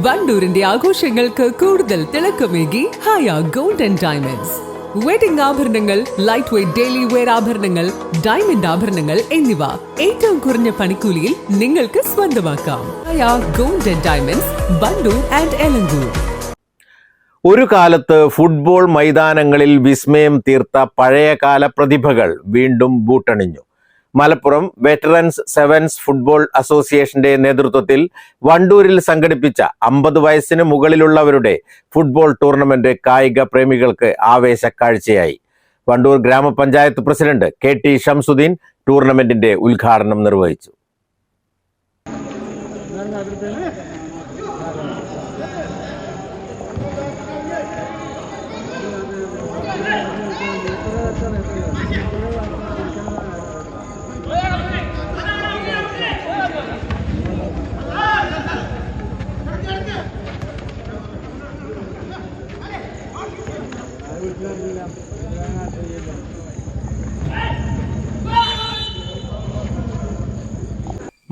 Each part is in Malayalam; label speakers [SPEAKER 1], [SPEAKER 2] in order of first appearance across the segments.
[SPEAKER 1] വണ്ടൂരിന്റെ ആഘോഷങ്ങൾക്ക് കൂടുതൽ തിളക്കമേകി Haya gold and diamonds. Wedding ആഭരണങ്ങൾ, ലൈറ്റ് വെയ്റ്റ് ഡെയിലി വെയർ ആഭരണങ്ങൾ, ഡയമണ്ട് ആഭരണങ്ങൾ എന്നിവ ഏറ്റവും കുറഞ്ഞ പണിക്കൂലിയിൽ നിങ്ങൾക്ക് സ്വന്തമാക്കാം. Haya gold and diamonds, Vandoor and Elankur.
[SPEAKER 2] ഒരു കാലത്ത് ഫുട്ബോൾ മൈതാനങ്ങളിൽ വിസ്മയം തീർത്ത പഴയകാല പ്രതിഭകൾ വീണ്ടും ബൂട്ടണിഞ്ഞു. മലപ്പുറം വെറ്ററൻസ് സെവൻസ് ഫുട്ബോൾ അസോസിയേഷന്റെ നേതൃത്വത്തിൽ വണ്ടൂരിൽ സംഘടിപ്പിച്ച 50 വയസ്സിന് മുകളിലുള്ളവരുടെ ഫുട്ബോൾ ടൂർണമെന്റ് കായിക പ്രേമികൾക്ക് ആവേശക്കാഴ്ചയായി. വണ്ടൂർ ഗ്രാമപഞ്ചായത്ത് പ്രസിഡന്റ് KT ഷംസുദ്ദീൻ ടൂർണമെന്റിന്റെ ഉദ്ഘാടനം നിർവഹിച്ചു.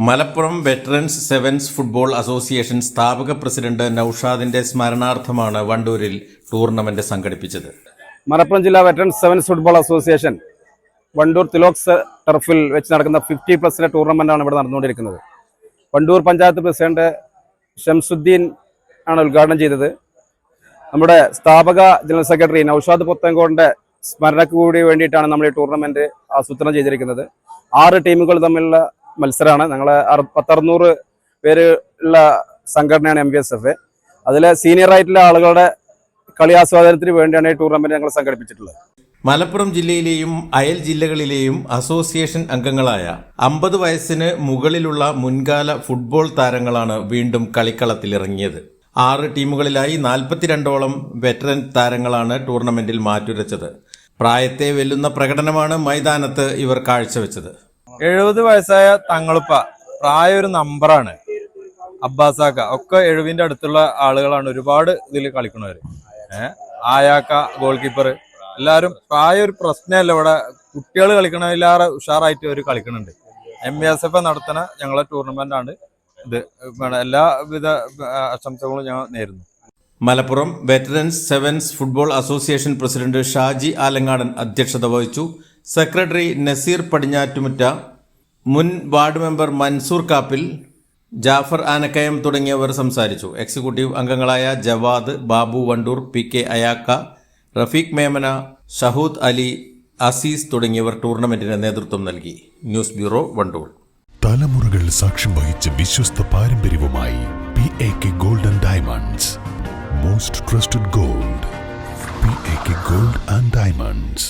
[SPEAKER 2] Malappuram veterans sevens football association സ്ഥാപക പ്രസിഡന്റ് നൌഷാദിന്റെ സ്മരണാർത്ഥമാണ് വണ്ടൂരിൽ ടൂർണമെന്റ് സംഘടിപ്പിച്ചത്.
[SPEAKER 3] മലപ്പുറം ജില്ലാ veterans sevens football association Vandoor തിലോക്സ് ടർഫിൽ വെച്ച് നടക്കുന്ന 50+ ടൂർണമെന്റാണ് ഇവിടെ നടന്നുകൊണ്ടിരിക്കുന്നത്. വണ്ടൂർ പഞ്ചായത്ത് പ്രസിഡന്റ് ഷംസുദ്ദീൻ ആണ് ഉദ്ഘാടനം ചെയ്തത്. നമ്മുടെ സ്ഥാപക ജനറൽ സെക്രട്ടറി നൌഷാദ് പുത്തങ്കോടിന്റെ സ്മരണയ്ക്ക് കൂടി വേണ്ടിയിട്ടാണ് നമ്മൾ ഈ ടൂർണമെന്റ് ആസൂത്രണം ചെയ്തിരിക്കുന്നത്. 6 ടീമുകൾ തമ്മിലുള്ള മത്സരമാണ്. ഞങ്ങൾ 600 പേര് ഉള്ള സംഘടനയാണ് MVSF. അതിലെ സീനിയർ ആയിട്ടുള്ള ആളുകളുടെ കളി ആസ്വാദനത്തിന് വേണ്ടിയാണ് ഈ ടൂർണമെന്റ് ഞങ്ങൾ സംഘടിപ്പിച്ചിട്ടുള്ളത്.
[SPEAKER 2] മലപ്പുറം ജില്ലയിലെയും അയൽ ജില്ലകളിലെയും അസോസിയേഷൻ അംഗങ്ങളായ 50 വയസ്സിന് മുകളിലുള്ള മുൻകാല ഫുട്ബോൾ താരങ്ങളാണ് വീണ്ടും കളിക്കളത്തിലിറങ്ങിയത്. 6 ടീമുകളിലായി 42ഓളം വെറ്ററൻ താരങ്ങളാണ് ടൂർണമെന്റിൽ മാറ്റുരച്ചത്. പ്രായത്തെ വെല്ലുന്ന പ്രകടനമാണ് മൈതാനത്ത് ഇവർ കാഴ്ചവെച്ചത്.
[SPEAKER 4] 70 വയസ്സായ തങ്ങളുപ്പ പ്രായം ഒരു നമ്പറാണ്. അബ്ബാസാക്ക ഒക്കെ 70ന്റെ അടുത്തുള്ള ആളുകളാണ്. ഒരുപാട് ഇതിൽ കളിക്കുന്നവര്. ആയാക്ക ഗോൾ കീപ്പർ എല്ലാവരും പ്രായം ഒരു പ്രശ്നമല്ല. ഇവിടെ കുട്ടികൾ കളിക്കണതിലേറെ ഉഷാറായിട്ട് അവർ കളിക്കുന്നുണ്ട്. MVSF നടത്തുന്ന ഞങ്ങളെ ടൂർണമെന്റ് ആണ് ഇത്. എല്ലാവിധ ആശംസകളും ഞാൻ നേരുന്നു.
[SPEAKER 2] Malappuram veterans sevens football association president Shaji Alangadan അധ്യക്ഷത വഹിച്ചു. സെക്രട്ടറി നസീർ പടിഞ്ഞാറ്റുമുറ്റ, മുൻ വാർഡ് മെമ്പർ മൻസൂർ കാപ്പിൽ, ജാഫർ ആനക്കയം തുടങ്ങിയവർ സംസാരിച്ചു. എക്സിക്യൂട്ടീവ് അംഗങ്ങളായ ജവാദ്, ബാബു വണ്ടൂർ, PK അയാക്ക, റഫീഖ് മേമന, ഷഹൂദ് അലി, അസീസ് തുടങ്ങിയവർ ടൂർണമെന്റിന് നേതൃത്വം നൽകി. News bureau, Wandoor.
[SPEAKER 5] തലമുറകൾ സാക്ഷ്യം വഹിച്ച വിശ്വസ്ത പാരമ്പര്യവുമായി PAK gold and diamonds. Most trusted gold. PAK gold and diamonds.